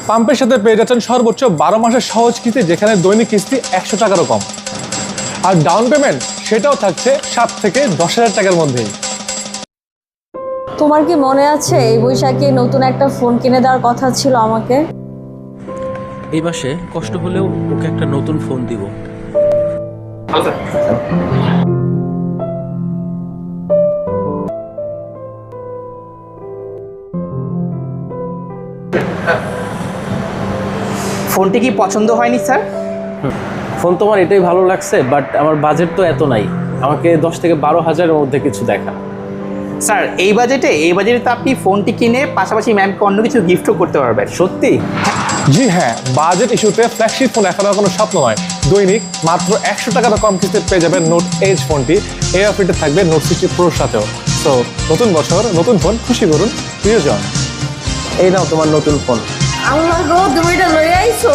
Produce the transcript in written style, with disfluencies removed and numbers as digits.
পাম্পের সাথে পেয়ে যাচ্ছেন সর্বোচ্চ 12 মাসের সহজ কিস্তি, যেখানে দৈনিক কিস্তি 100 টাকারও কম। আর ডাউন পেমেন্ট সেটাও থাকছে 7 থেকে 10,000 টাকার মধ্যেই। তোমার কি মনে আছে এই বৈশাখে নতুন একটা ফোন কিনে দেওয়ার কথা ছিল আমাকে? এই মাসে কষ্ট হলেও ওকে একটা নতুন ফোন দিব। ফোনটি কি পছন্দ হয়নি স্যার? ফোন তোমার এটাই ভালো লাগছে, বাট আমার বাজেট তো এত নাই। আমাকে 10 থেকে 12,000-এর মধ্যে কিছু দেখা। স্যার এই বাজেটে তো আপনি ফোনটি কিনে পাশাপাশি ম্যামকে অন্য কিছু গিফটও করতে পারবেন। সত্যি? জি হ্যাঁ, বাজেট ইস্যুতে ফ্ল্যাগশিপ ফোন এখন আর কোনো স্বপ্ন নয়। দৈনিক মাত্র 100 টাকার কম কিস্তিতে পেয়ে যাবেন নোট এজ ফোনটি। এই অফারটি থাকবে নোট 60 প্রোর সাথেও। সো নতুন বছর নতুন ফোন, খুশি করুন প্রিয়জন। এই নাও তোমার নতুন ফোন। আল্লাহ গো, তুমি এটা লয়ে আইছো।